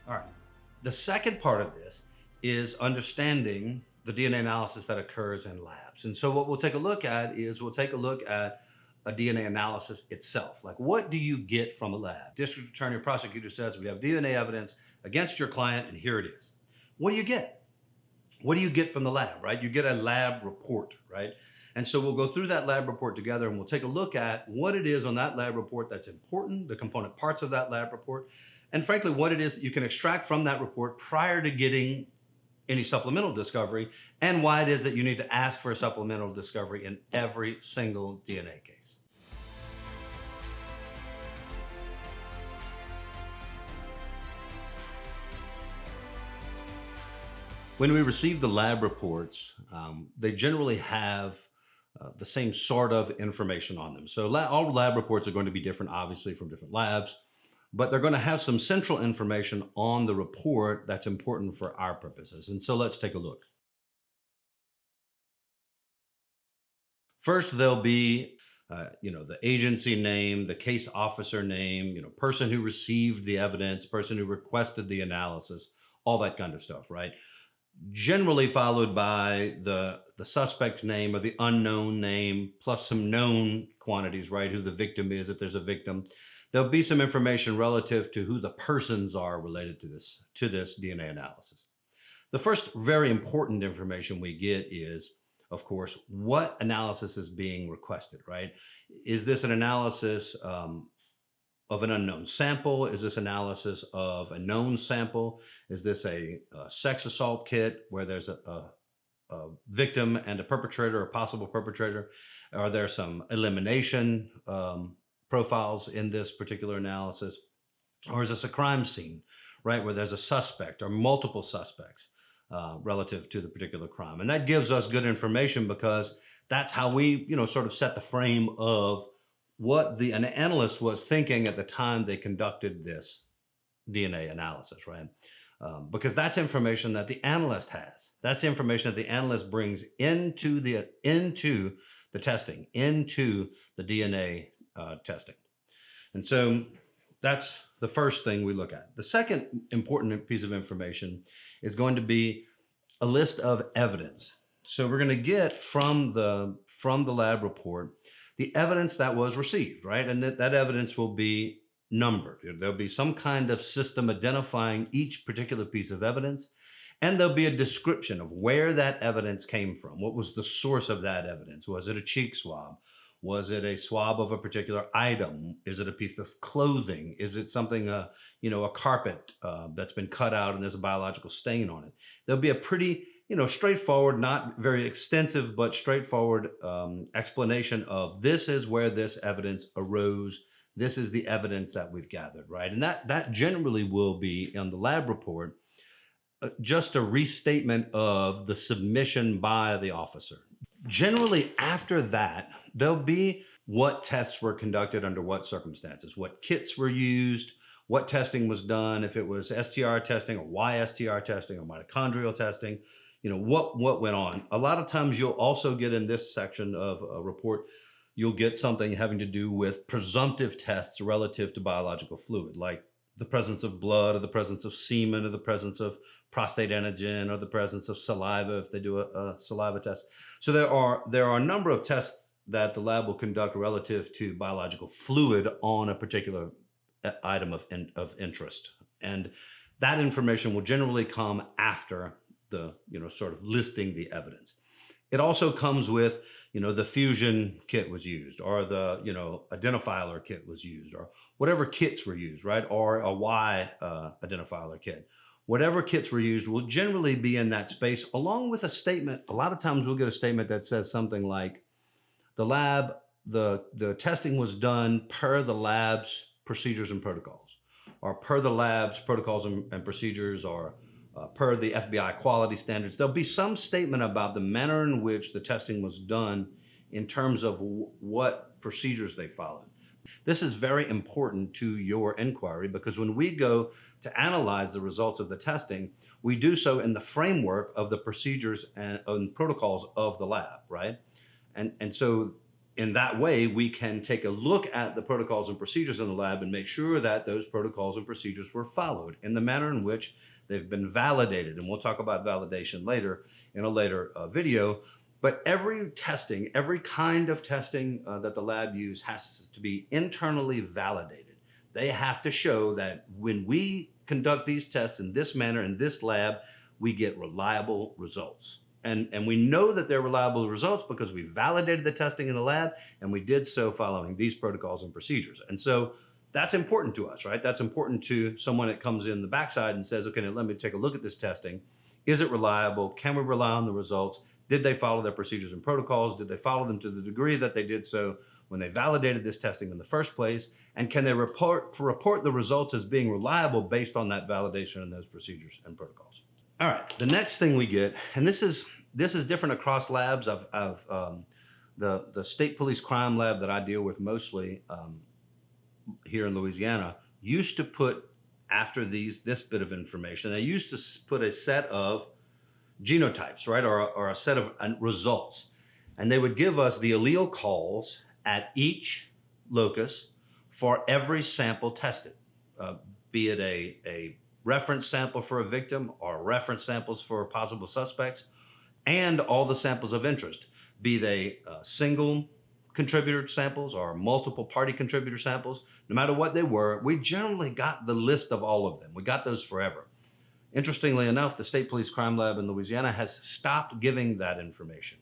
All right. The second part of this is understanding the DNA analysis that occurs in labs. And so what we'll take a look at is we'll take a look at a DNA analysis itself. Like, what do you get from a lab? District attorney or prosecutor says we have DNA evidence against your client, and here it is. What do you get? What do you get from the lab, right? You get a lab report, right? And so we'll go through that lab report together and we'll take a look at what it is on that lab report that's important, the component parts of that lab report, and frankly, what it is that you can extract from that report prior to getting any supplemental discovery, and why it is that you need to ask for a supplemental discovery in every single DNA case. When we receive the lab reports, they generally have the same sort of information on them. So all lab reports are going to be different, obviously, from different labs, but they're going to have some central information on the report that's important for our purposes. And so let's take a look. First, there'll be the agency name, the case officer name, person who received the evidence, person who requested the analysis, all that kind of stuff, right? Generally followed by the suspect's name or the unknown name, plus some known quantities, right? Who the victim is, if there's a victim. There'll be some information relative to who the persons are related to this DNA analysis. The first very important information we get is, of course, what analysis is being requested, right? Is this an analysis of an unknown sample? Is this analysis of a known sample? Is this a sex assault kit where there's a victim and a perpetrator, a possible perpetrator? Are there some elimination profiles in this particular analysis? Or is this a crime scene, right, where there's a suspect or multiple suspects relative to the particular crime? And that gives us good information because that's how we, sort of set the frame of what an analyst was thinking at the time they conducted this DNA analysis, right? Because that's information that the analyst has. That's the information that the analyst brings into the testing, into the DNA testing. And so that's the first thing we look at. The second important piece of information is going to be a list of evidence. So we're going to get from the lab report the evidence that was received, right? And that evidence will be numbered. There'll be some kind of system identifying each particular piece of evidence, and there'll be a description of where that evidence came from. What was the source of that evidence? Was it a cheek swab? Was it a swab of a particular item? Is it a piece of clothing? Is it something, a carpet that's been cut out and there's a biological stain on it? There'll be a pretty straightforward, not very extensive, but straightforward explanation of this is where this evidence arose. This is the evidence that we've gathered, right? And that generally will be on the lab report, just a restatement of the submission by the officer. Generally, after that, there'll be what tests were conducted under what circumstances, what kits were used, what testing was done, if it was STR testing or YSTR testing or mitochondrial testing, what went on. A lot of times you'll also get in this section of a report, you'll get something having to do with presumptive tests relative to biological fluid, like the presence of blood or the presence of semen or the presence of prostate antigen or the presence of saliva if they do a saliva test. So there are a number of tests that the lab will conduct relative to biological fluid on a particular item of interest. And that information will generally come after the, sort of listing the evidence. It also comes with, the fusion kit was used, or the, identifier kit was used, or whatever kits were used, right? Or a Y identifier kit. Whatever kits were used will generally be in that space, along with a statement. A lot of times we'll get a statement that says something like, the testing was done per the lab's procedures and protocols, or per the lab's protocols and procedures, or per the FBI quality standards. There'll be some statement about the manner in which the testing was done in terms of what procedures they followed. This is very important to your inquiry because when we go to analyze the results of the testing, we do so in the framework of the procedures and protocols of the lab, right? And so in that way, we can take a look at the protocols and procedures in the lab and make sure that those protocols and procedures were followed in the manner in which they've been validated. And we'll talk about validation later in a later video. But every testing, every kind of testing that the lab use has to be internally validated. They have to show that when we conduct these tests in this manner, in this lab, we get reliable results. And we know that they're reliable results because we validated the testing in the lab, and we did so following these protocols and procedures. And so that's important to us, right? That's important to someone that comes in the backside and says, okay, now let me take a look at this testing. Is it reliable? Can we rely on the results? Did they follow their procedures and protocols? Did they follow them to the degree that they did so when they validated this testing in the first place? And can they report the results as being reliable based on that validation and those procedures and protocols? All right, the next thing we get, and this is different across labs. The state police crime lab that I deal with mostly here in Louisiana used to put, after this bit of information, they used to put a set of genotypes, right, or a set of results, and they would give us the allele calls at each locus for every sample tested, be it a reference sample for a victim or reference samples for possible suspects, and all the samples of interest, be they single contributor samples or multiple party contributor samples. No matter what they were, we generally got the list of all of them. We got those forever. Interestingly enough, the State Police Crime Lab in Louisiana has stopped giving that information,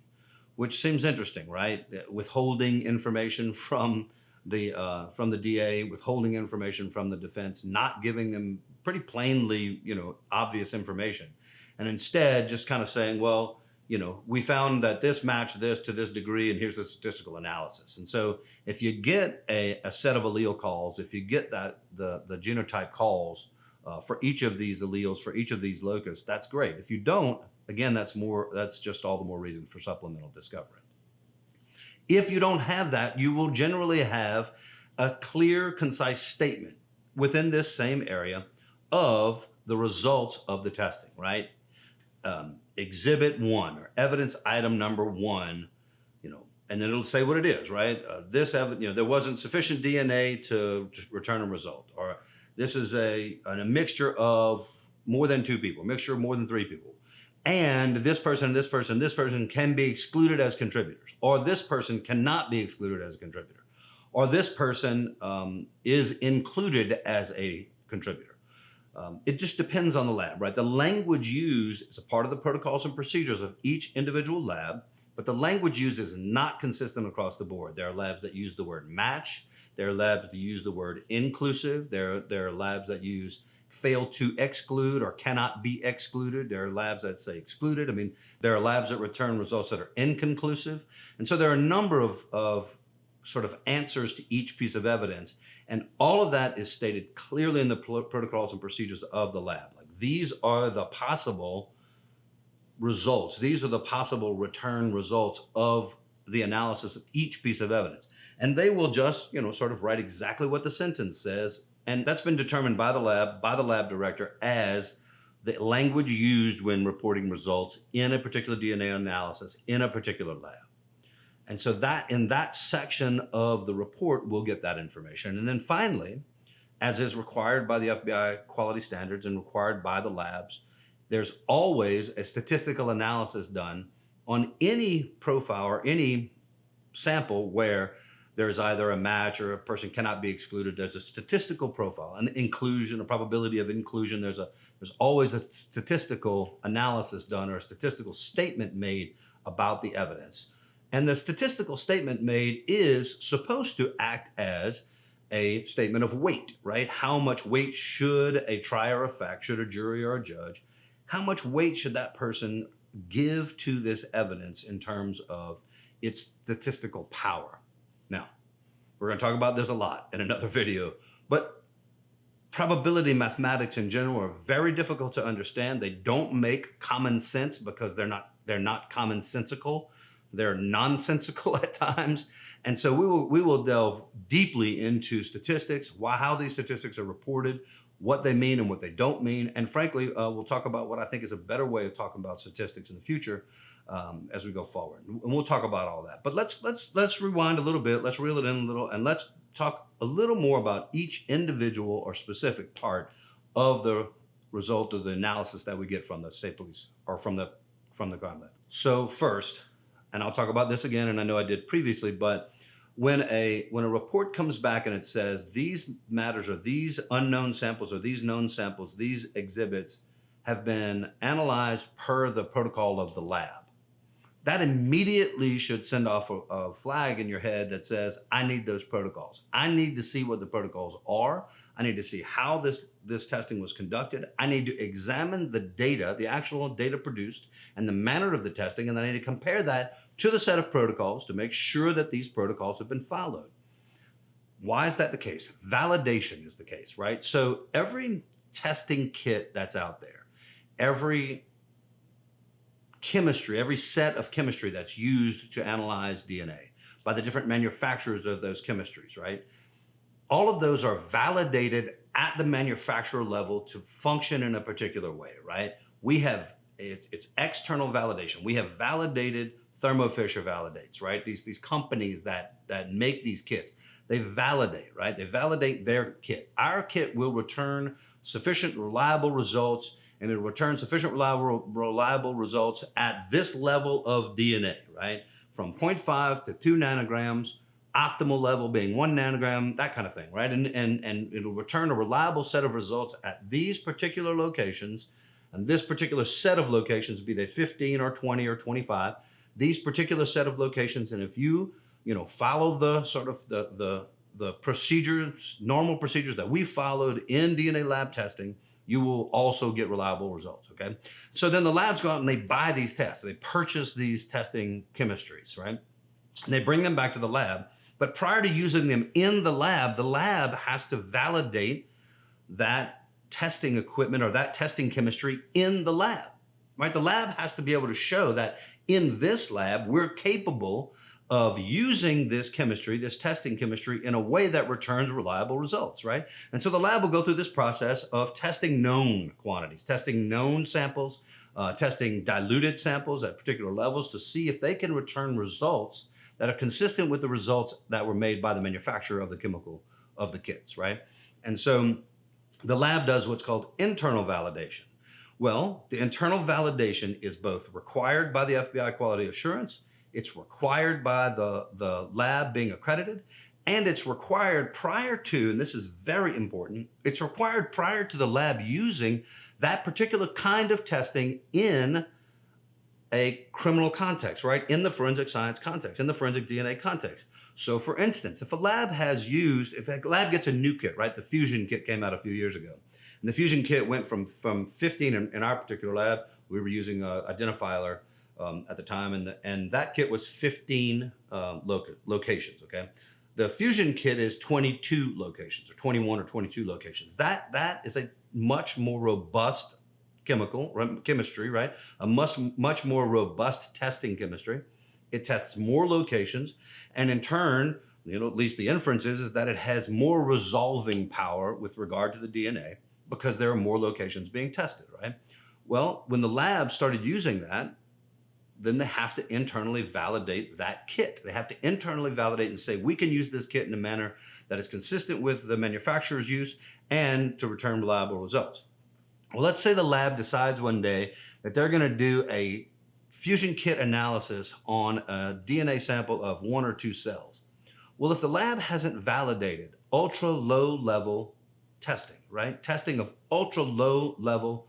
which seems interesting, right? Withholding information from the DA, withholding information from the defense, not giving them pretty plainly, obvious information, and instead just kind of saying, well, we found that this matched this to this degree, and here's the statistical analysis. And so if you get a set of allele calls, if you get the genotype calls for each of these alleles, for each of these locus, that's great. If you don't, again, that's just all the more reason for supplemental discovery. If you don't have that, you will generally have a clear, concise statement within this same area of the results of the testing, right? Exhibit 1 or evidence item number 1, and then it'll say what it is, right? There wasn't sufficient DNA to return a result, or this is a mixture of more than 2 people, mixture of more than 3 people. And this person, this person, this person can be excluded as contributors, or this person cannot be excluded as a contributor, or this person is included as a contributor. It just depends on the lab, right? The language used is a part of the protocols and procedures of each individual lab, but the language used is not consistent across the board. There are labs that use the word match. There are labs that use the word inclusive. There are labs that use fail to exclude or cannot be excluded. There are labs that say excluded. I mean, there are labs that return results that are inconclusive. And so there are a number of sort of answers to each piece of evidence. And all of that is stated clearly in the protocols and procedures of the lab. Like, these are the possible results. These are the possible return results of the analysis of each piece of evidence. And they will just, sort of write exactly what the sentence says. And that's been determined by the lab director as the language used when reporting results in a particular DNA analysis in a particular lab. And so that in that section of the report, we'll get that information. And then finally, as is required by the FBI quality standards and required by the labs, there's always a statistical analysis done on any profile or any sample where there's either a match or a person cannot be excluded. There's a statistical profile, an inclusion, a probability of inclusion. There's always a statistical analysis done or a statistical statement made about the evidence. And the statistical statement made is supposed to act as a statement of weight, right? How much weight should a trier of fact, should a jury or a judge, how much weight should that person give to this evidence in terms of its statistical power? Now, we're going to talk about this a lot in another video, but probability mathematics in general are very difficult to understand. They don't make common sense because they're not commonsensical. They're nonsensical at times. And so we will delve deeply into statistics, how these statistics are reported, what they mean and what they don't mean. And frankly, we'll talk about what I think is a better way of talking about statistics in the future, as we go forward. And we'll talk about all that. But let's rewind a little bit. Let's reel it in a little, and let's talk a little more about each individual or specific part of the result of the analysis that we get from the state police or from the crime lab. So first, and I'll talk about this again, and I know I did previously, but when a report comes back and it says these matters or these unknown samples or these known samples, these exhibits have been analyzed per the protocol of the lab, that immediately should send off a flag in your head that says, I need those protocols. I need to see what the protocols are. I need to see how this testing was conducted. I need to examine the data, the actual data produced, and the manner of the testing, and then I need to compare that to the set of protocols to make sure that these protocols have been followed. Why is that the case? Validation is the case, right? So every testing kit that's out there, every chemistry, every set of chemistry that's used to analyze DNA by the different manufacturers of those chemistries, right? All of those are validated at the manufacturer level to function in a particular way, right? We have, it's external validation. We have validated Thermo Fisher validates, right? These companies that make these kits, they validate, right? They validate their kit. Our kit will return sufficient reliable results, and it'll return sufficient reliable results at this level of DNA, right? From 0.5 to 2 nanograms, optimal level being 1 nanogram, that kind of thing, right? And it'll return a reliable set of results at these particular locations, and this particular set of locations, be they 15 or 20 or 25, these particular set of locations, and if you follow the sort of the procedures, normal procedures that we followed in DNA lab testing, you will also get reliable results, okay? So then the labs go out and they buy these tests. They purchase these testing chemistries, right? And they bring them back to the lab. But prior to using them in the lab has to validate that testing equipment or that testing chemistry in the lab, right? The lab has to be able to show that in this lab, we're capable of using this chemistry, this testing chemistry, in a way that returns reliable results, right? And so the lab will go through this process of testing known quantities, testing known samples, testing diluted samples at particular levels to see if they can return results that are consistent with the results that were made by the manufacturer of the chemical, of the kits, right? And so the lab does what's called internal validation. Well, the internal validation is both required by the FBI quality assurance, it's required by the lab being accredited, and it's required prior to, and this is very important, it's required prior to the lab using that particular kind of testing in a criminal context, right? In the forensic science context, in the forensic DNA context. So for instance, if a lab gets a new kit, right? The Fusion kit came out a few years ago. And the Fusion kit went from 15 in our particular lab. We were using a identifier at the time, and that kit was 15 locations, okay? The Fusion kit is 22 locations, or 21 or 22 locations. That is a much more robust chemistry, right? A much more robust testing chemistry. It tests more locations, and in turn, at least the inference is that it has more resolving power with regard to the DNA because there are more locations being tested, right? Well, when the lab started using that, then they have to internally validate that kit. They have to internally validate and say, we can use this kit in a manner that is consistent with the manufacturer's use and to return reliable results. Well, let's say the lab decides one day that they're going to do a Fusion kit analysis on a DNA sample of 1 or 2 cells. Well, if the lab hasn't validated ultra low level testing, right? Testing of ultra low level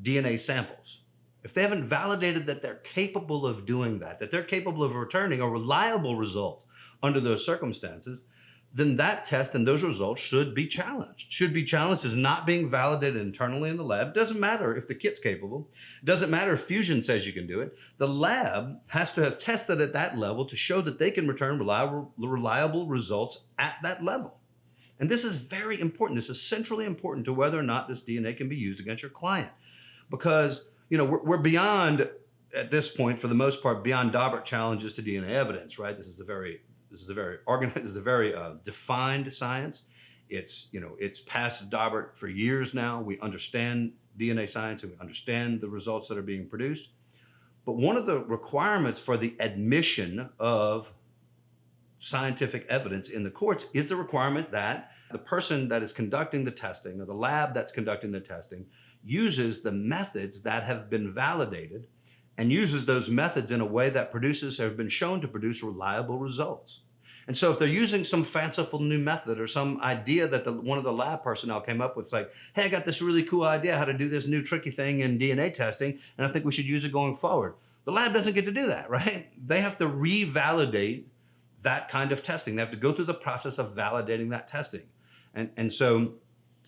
DNA samples. If they haven't validated that they're capable of doing that they're capable of returning a reliable result under those circumstances, then that test and those results should be challenged. Should be challenged as not being validated internally in the lab. Doesn't matter if the kit's capable. Doesn't matter if Fusion says you can do it. The lab has to have tested at that level to show that they can return reliable results at that level. And this is very important. This is centrally important to whether or not this DNA can be used against your client. Because, we're beyond, at this point, for the most part, beyond Daubert challenges to DNA evidence, right? This is a very organized, this is a very defined science. It's past Daubert for years now. We understand DNA science and we understand the results that are being produced. But one of the requirements for the admission of scientific evidence in the courts is the requirement that the person that is conducting the testing or the lab that's conducting the testing uses the methods that have been validated and uses those methods in a way that have been shown to produce reliable results. And so if they're using some fanciful new method or some idea that one of the lab personnel came up with, it's like, hey, I got this really cool idea how to do this new tricky thing in DNA testing, and I think we should use it going forward. The lab doesn't get to do that, right? They have to revalidate that kind of testing. They have to go through the process of validating that testing. And so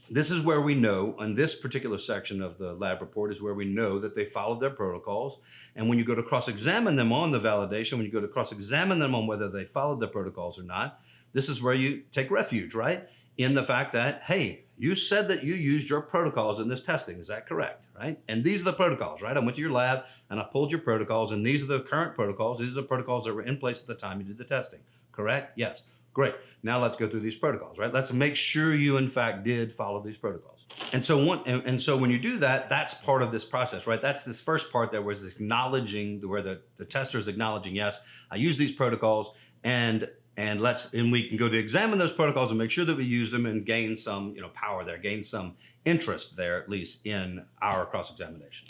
this is where we know, on this particular section of the lab report is where we know that they followed their protocols. And when you go to cross-examine them on the validation, when you go to cross-examine them on whether they followed their protocols or not, this is where you take refuge, right? In the fact that, hey, you said that you used your protocols in this testing. Is that correct, right? And these are the protocols, right? I went to your lab and I pulled your protocols, and these are the current protocols. These are the protocols that were in place at the time you did the testing. Correct? Yes. Great. Now let's go through these protocols, right? Let's make sure you in fact did follow these protocols. And so when you do that, that's part of this process, right? That's this first part that was acknowledging, where the tester is acknowledging, yes, I use these protocols, and we can go to examine those protocols and make sure that we use them and gain some, power there, gain some interest there, at least in our cross-examination.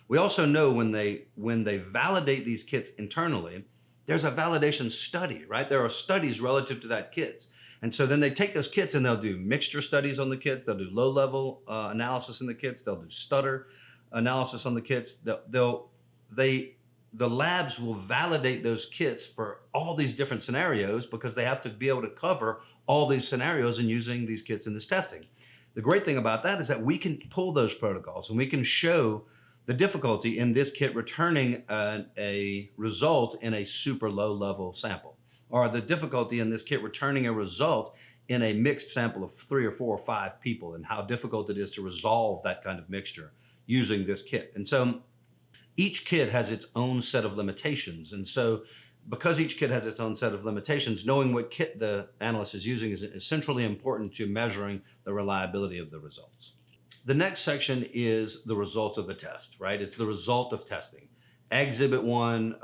We also know when they validate these kits internally, there's a validation study, right? There are studies relative to that kits. And so then they take those kits and they'll do mixture studies on the kits. They'll do low-level analysis in the kits. They'll do stutter analysis on the kits. The labs will validate those kits for all these different scenarios because they have to be able to cover all these scenarios in using these kits in this testing. The great thing about that is that we can pull those protocols and we can show the difficulty in this kit returning a result in a super low level sample, or the difficulty in this kit returning a result in a mixed sample of 3 or 4 or 5 people, and how difficult it is to resolve that kind of mixture using this kit. And so each kit has its own set of limitations. And so because each kit has its own set of limitations, knowing what kit the analyst is using is centrally important to measuring the reliability of the results. The next section is the results of the test, right? It's the result of testing. Exhibit 1,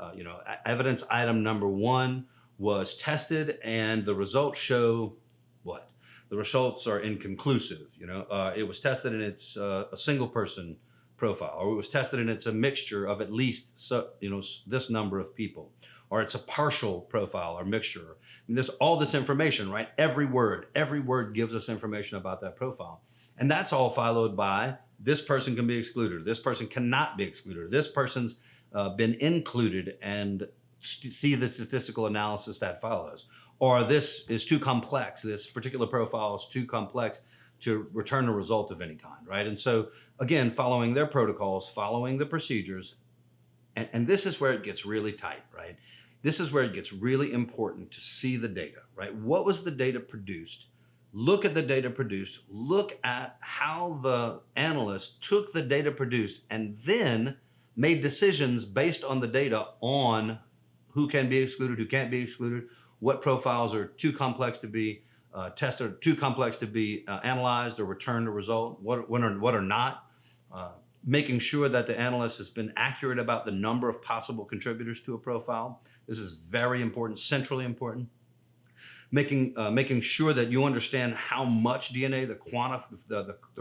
evidence item number 1 was tested, and the results show what? The results are inconclusive. It was tested and it's a single person profile, or it was tested and it's a mixture of at least this number of people, or it's a partial profile or mixture. And there's all this information, right? Every word gives us information about that profile. And that's all followed by, this person can be excluded, this person cannot be excluded, this person's been included, and see the statistical analysis that follows. Or this is too complex, this particular profile is too complex to return a result of any kind, right? And so, again, following their protocols, following the procedures, and this is where it gets really tight, right? This is where it gets really important to see the data, right? What was the data produced? Look at the data produced, look at how the analyst took the data produced and then made decisions based on the data on who can be excluded, who can't be excluded, what profiles are too complex to be tested, too complex to be analyzed or return a result, what are not, making sure that the analyst has been accurate about the number of possible contributors to a profile. This is very important, centrally important. Making sure that you understand how much DNA, the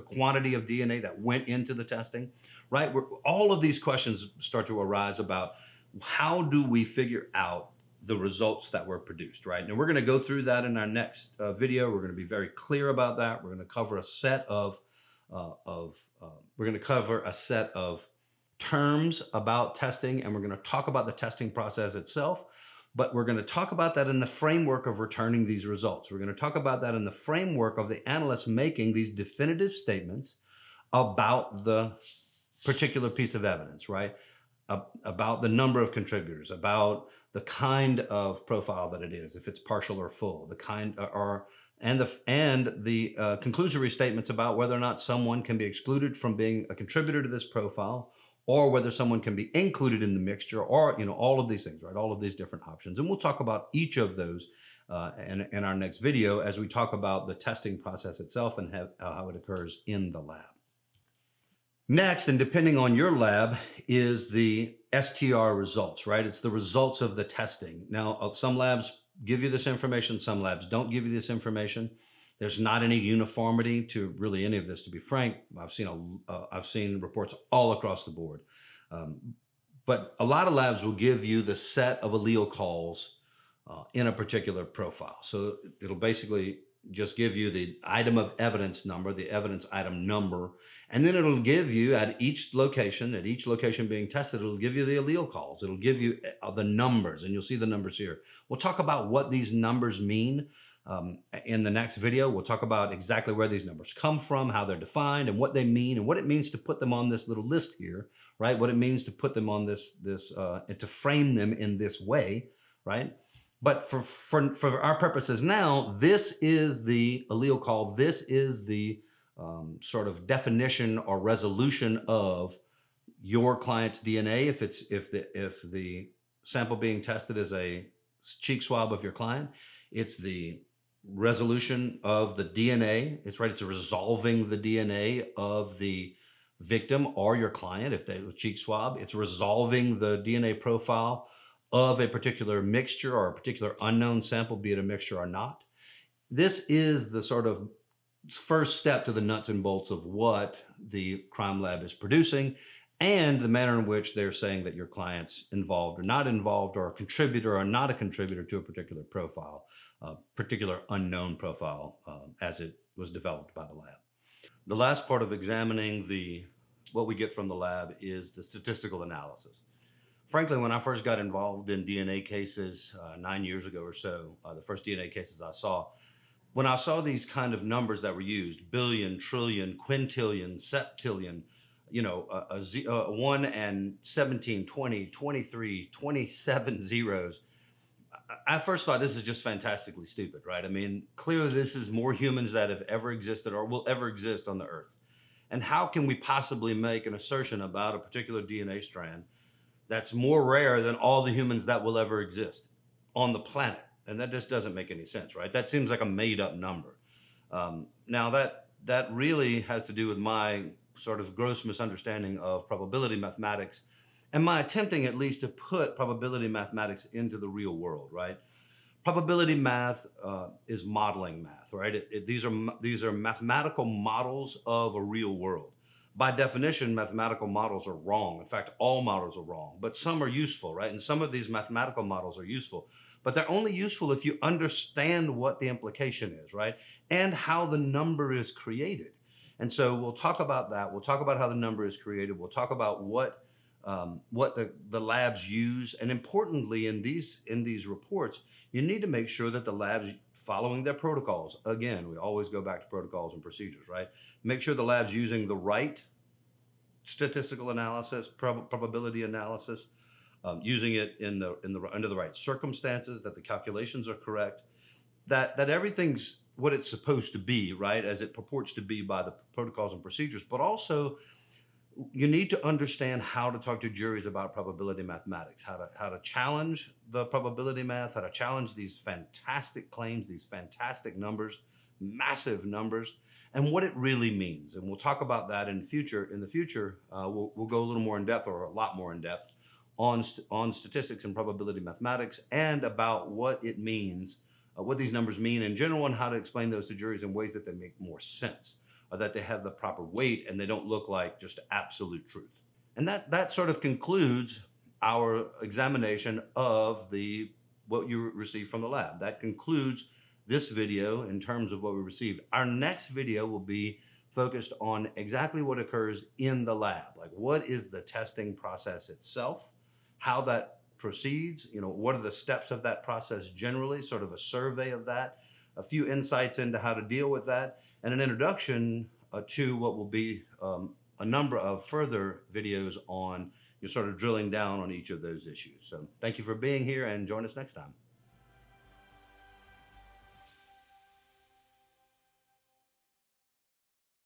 quantity of DNA that went into the testing, right? All of these questions start to arise about how do we figure out the results that were produced, right? And we're going to go through that in our next video. We're going to be very clear about that. We're going to cover a set of terms about testing, and we're going to talk about the testing process itself. But we're going to talk about that in the framework of returning these results. We're going to talk about that in the framework of the analyst making these definitive statements about the particular piece of evidence, right? About the number of contributors, about the kind of profile that it is, if it's partial or full, the kind and the conclusory statements about whether or not someone can be excluded from being a contributor to this profile, or whether someone can be included in the mixture, or all of these things, right? All of these different options. And we'll talk about each of those in our next video as we talk about the testing process itself and how it occurs in the lab. Next, and depending on your lab, is the STR results, right? It's the results of the testing. Now, some labs give you this information, some labs don't give you this information. There's not any uniformity to really any of this, to be frank. I've seen reports all across the board. Um, but a lot of labs will give you the set of allele calls in a particular profile. So it'll basically just give you the item of evidence number, the evidence item number, and then it'll give you at each location being tested, it'll give you the allele calls. It'll give you the numbers, and you'll see the numbers here. We'll talk about what these numbers mean in the next video. We'll talk about exactly where these numbers come from, how they're defined, and what they mean, and what it means to put them on this little list here, right? What it means to put them on and to frame them in this way, right? But for our purposes now, this is the allele call. This is the sort of definition or resolution of your client's DNA. If the sample being tested is a cheek swab of your client, it's the resolution of the DNA. It's resolving the DNA of the victim or your client. If they were cheek swab, it's resolving the DNA profile of a particular mixture or a particular unknown sample, be it a mixture or not. This is the sort of first step to the nuts and bolts of what the crime lab is producing and the manner in which they're saying that your client's involved or not involved, or a contributor or not a contributor to a particular profile, particular unknown profile as it was developed by the lab. The last part of examining what we get from the lab is the statistical analysis. Frankly, when I first got involved in DNA cases 9 years ago or so, the first DNA cases I saw, when I saw these kind of numbers that were used, billion, trillion, quintillion, septillion, 1 and 17, 20, 23, 27 zeros, I first thought this is just fantastically stupid, right? I mean, clearly this is more humans that have ever existed or will ever exist on the earth. And how can we possibly make an assertion about a particular DNA strand that's more rare than all the humans that will ever exist on the planet? And that just doesn't make any sense, right? That seems like a made up number. Now that really has to do with my sort of gross misunderstanding of probability mathematics and my attempting at least to put probability mathematics into the real world, right? Probability math is modeling math, right? These are mathematical models of a real world. By definition, mathematical models are wrong. In fact, all models are wrong, but some are useful, right? And some of these mathematical models are useful, but they're only useful if you understand what the implication is, right? And how the number is created. And so we'll talk about that. We'll talk about how the number is created. We'll talk about what the labs use. And importantly, in these reports, you need to make sure that the labs following their protocols. Again, we always go back to protocols and procedures, right? Make sure the lab's using the right statistical analysis, probability analysis, using it under the right circumstances, that the calculations are correct, that everything's what it's supposed to be, right, as it purports to be by the protocols and procedures. But also, you need to understand how to talk to juries about probability mathematics, how to challenge the probability math, how to challenge these fantastic claims, these fantastic numbers, massive numbers, and what it really means. And we'll talk about that in the future. We'll go a little more in depth, or a lot more in depth, on statistics and probability mathematics, and about what it means, what these numbers mean in general, and how to explain those to juries in ways that they make more sense, or that they have the proper weight and they don't look like just absolute truth. And that sort of concludes our examination of what you received from the lab. That concludes this video in terms of what we received. Our next video will be focused on exactly what occurs in the lab. Like, what is the testing process itself, how that proceeds, what are the steps of that process generally, sort of a survey of that, a few insights into how to deal with that, and an introduction to what will be a number of further videos on sort of drilling down on each of those issues. So thank you for being here, and join us next time.